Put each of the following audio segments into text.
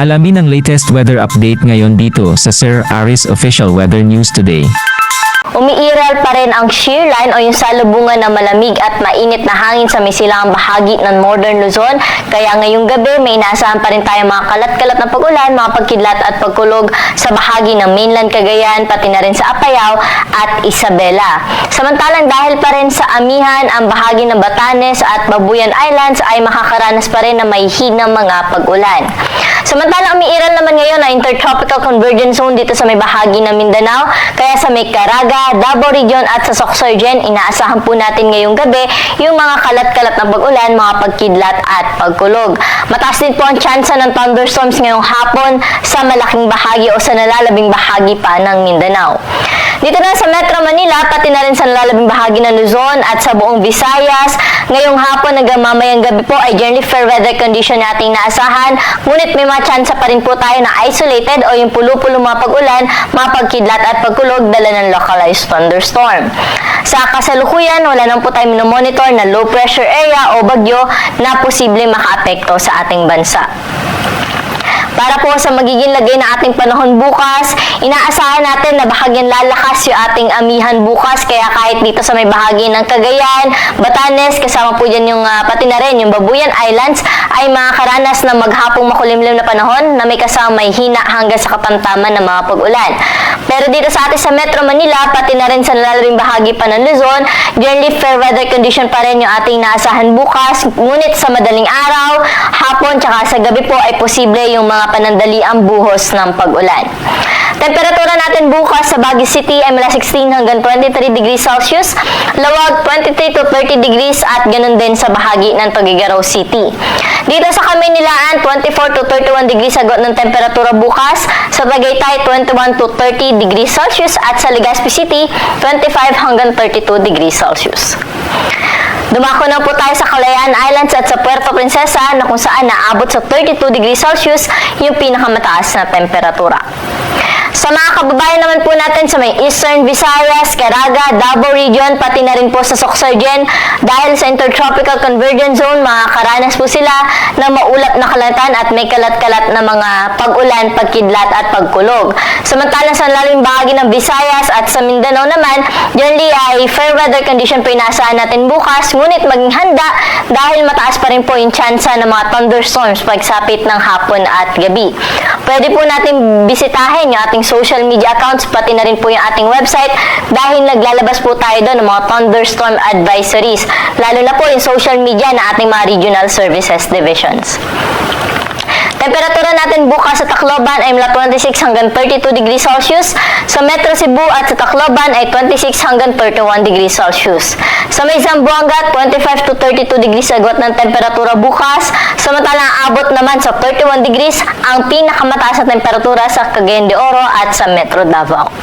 Alamin ang latest weather update ngayon dito sa Sir Aris Official Weather News Today. Umiiral pa rin ang shear line o yung salubungan ng malamig at mainit na hangin sa may silangang bahagi ng Northern Luzon. Kaya ngayong gabi may inaasahan pa rin tayo mga kalat-kalat na pag-ulan, mga pagkidlat at pagkulog sa bahagi ng mainland Cagayan, pati na rin sa Apayao at Isabela. Samantalang dahil pa rin sa amihan ang bahagi ng Batanes at Babuyan Islands ay makakaranas pa rin ng may hinang mga pag-ulan. Samantalang umiiral naman ngayon ang Intertropical Convergence Zone dito sa may bahagi ng Mindanao, kaya sa may Caraga, Davao Region at sa Sorsogon, inaasahan po natin ngayong gabi yung mga kalat-kalat na pag-ulan, mga pagkidlat at pagkulog. Mataas din po ang tsansa ng thunderstorms ngayong hapon sa malaking bahagi o sa nalalabing bahagi pa ng Mindanao. Dito na sa Metro Manila, pati na rin sa nalalabing bahagi ng Luzon at sa buong Visayas, ngayong hapon hanggang mamayang gabi po ay generally fair weather condition na ating naasahan, ngunit may mga tsansa pa rin po tayo na isolated o yung pulo-pulo mga pag-ulan, mga pagkidlat at pagkulog dala ng localized thunderstorm. Sa kasalukuyan, wala nang po tayo minomonitor na low pressure area o bagyo na posibleng makaapekto sa ating bansa. Para po sa magiging lagay ng ating panahon bukas, inaasahan natin na bahagyan lalakas yung ating amihan bukas, kaya kahit dito sa may bahagi ng Cagayan, Batanes, kasama po dyan yung pati na rin yung Babuyan Islands, ay makakaranas ng maghapong makulimlim na panahon na may kasama may hina hanggang sa katamtaman ng mga pag-ulan. Pero dito sa atin sa Metro Manila, pati na rin sa nalalabing bahagi pa ng Luzon, generally fair weather condition pa rin yung ating naasahan bukas, ngunit sa madaling araw, hapon, tsaka sa gabi po ay posible yung mga panandaliang buhos ng pag-ulan. Temperatura natin bukas sa Baguio City ay mula 16 hanggang 23 degrees Celsius, Lawag 23 to 30 degrees at ganun din sa bahagi ng Tuguegarao City. Dito sa Kamaynilaan, 24 to 31 degrees agot ng temperatura bukas, sa Tagaytay 21 to 30 degrees Celsius at sa Legazpi City 25 hanggang 32 degrees Celsius. Dumako na po tayo sa Kalayaan Islands at sa Puerto Princesa na kung saan naabot sa 32 degrees Celsius yung pinakamataas na temperatura. Sa mga kababayan naman po natin sa may Eastern Visayas, Caraga, Davao Region, pati na rin po sa Sorsogon, dahil sa Intertropical Convergence Zone, makakaranas po sila ng maulap na kalatan at may kalat-kalat na mga pag-ulan, pagkidlat at pagkulog. Samantalang sa lalim bahagi ng Visayas at sa Mindanao naman, generally ay fair weather condition po inaasahan natin bukas, ngunit maging handa dahil mataas pa rin po yung tsansa ng mga thunderstorms pagsapit ng hapon at gabi. Pwede po natin bisitahin yung ating social media accounts, pati na rin po yung ating website dahil naglalabas po tayo doon ng mga thunderstorm advisories, lalo na po yung social media na ating mga regional services divisions. Temperatura natin bukas sa Tacloban ay mula 26 hanggang 32 degrees Celsius. Sa Metro Cebu at sa Tacloban ay 26 hanggang 31 degrees Celsius. Sa may Zamboanga, 25 to 32 degrees agot ng temperatura bukas. Samantalang abot naman sa 31 degrees ang pinakamataas na temperatura sa Cagayan de Oro at sa Metro Davao.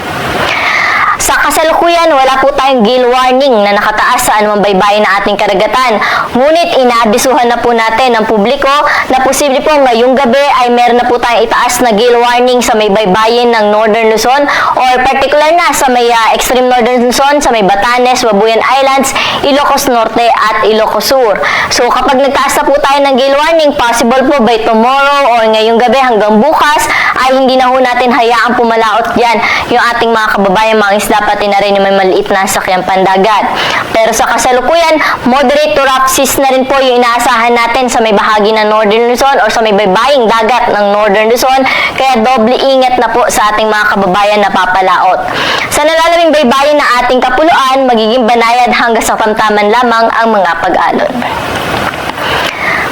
Sa kasalukuyan, wala po tayong gale warning na nakataas sa anumang baybayin na ating karagatan. Ngunit inaabisuhan na po natin ang publiko na posible po ngayong gabi ay meron na po tayong itaas na gale warning sa may baybayin ng Northern Luzon or particular na sa may extreme Northern Luzon, sa may Batanes, Babuyan Islands, Ilocos Norte at Ilocos Sur. So kapag nagtaas na po tayo ng gale warning, possible po by tomorrow or ngayong gabi hanggang bukas ay hindi na po natin hayaang pumalaot dyan yung ating mga kababayan, mga isda, pati na rin yung may maliit na sakyang pandagat. Pero sa kasalukuyan, moderate to rough seas na rin po yung inaasahan natin sa may bahagi ng Northern Luzon or sa may baybaying dagat ng Northern Luzon, kaya doble ingat na po sa ating mga kababayan na papalaot. Sa nalalabing baybayin na ating kapuluan, magiging banayad hanggang sa tamtaman lamang ang mga pag-alon.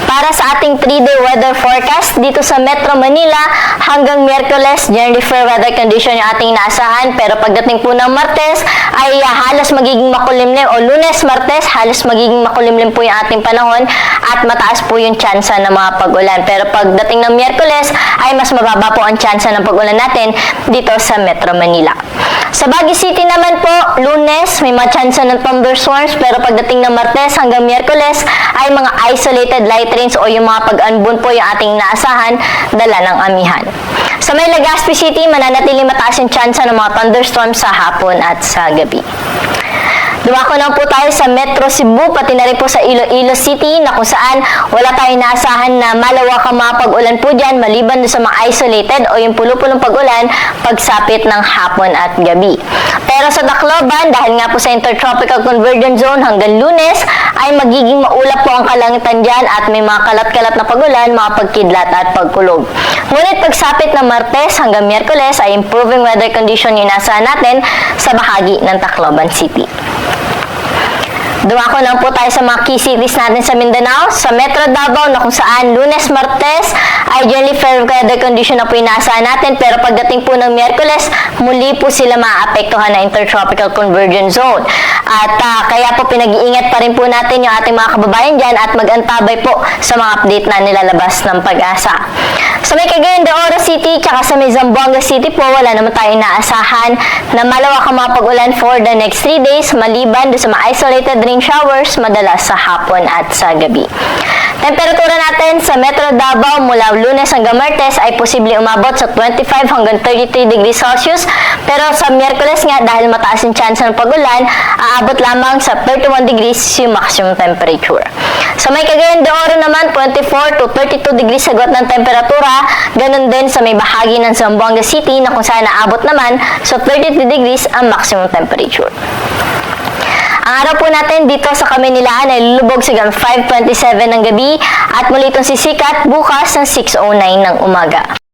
Para sa ating 3-day weather forecast dito sa Metro Manila, hanggang Miyerkules, generally fair weather condition yung ating inaasahan, pero pagdating po ng Martes ay halos magiging makulimlim, o Lunes, Martes, halos magiging makulimlim po yung ating panahon at mataas po yung tsansa ng mga pag-ulan. Pero pagdating ng Miyerkules ay mas mababa po ang tsansa ng pag-ulan natin dito sa Metro Manila. Sa Baguio City naman po, Lunes, may mga tsansa ng thunderstorms, pero pagdating ng Martes hanggang Miyerkules ay mga isolated light rains o yung mga pag-anbon po yung ating naasahan dala ng amihan. Sa may Legazpi City, mananatili mataas yung tsansa ng mga thunderstorms sa hapon at sa gabi. Dumako na po tayo sa Metro Cebu, pati na rin po sa Iloilo City na kung saan wala tayong naasahan na malawakang mga pag-ulan po dyan maliban sa mga isolated o yung pulo-pulong pag-ulan pagsapit ng hapon at gabi. Pero sa Tacloban, dahil nga po sa Intertropical Convergence Zone hanggang Lunes, ay magiging maulap po ang kalangitan dyan at may mga kalat-kalat na pag-ulan, mga pagkidlat at pagkulog. Ngunit pagsapit ng Martes hanggang Miyerkules ay improving weather condition yung inaasahan natin sa bahagi ng Tacloban City. Dumako na po tayo sa mga key cities natin sa Mindanao. Sa Metro Davao na kung saan Lunes, Martes ay generally fair weather condition na po inaasahan natin, pero pagdating po ng Miyerkules, muli po sila maapektuhan na Intertropical Convergence Zone. At kaya po pinag-iingat pa rin po natin yung ating mga kababayan dyan at mag-antabay po sa mga update na nilalabas ng Pag-asa. Sa may Cagayan de Oro City tsaka sa may Zamboanga City po, wala naman tayo inaasahan na malawak ang mga pag-ulan for the next 3 days maliban doon sa mga isolated rain showers madalas sa hapon at sa gabi. Temperatura natin sa Metro Davao mula Lunes hanggang Martes ay posible umabot sa 25 hanggang 33 degrees Celsius, pero sa Miyerkules nga dahil mataas yung chance ng pag-ulan, aabot lamang sa 31 degrees yung maximum temperature. Sa may Cagayan de Oro naman, 24 to 32 degrees agad ng temperatura, ganun din sa may bahagi ng Zamboanga City na kung saan naabot naman sa 33 degrees ang maximum temperature. Ang araw po natin dito sa Kamaynilaan ay lulubog sa 5:27 ng gabi at muli itong sisikat bukas ng 6:09 ng umaga.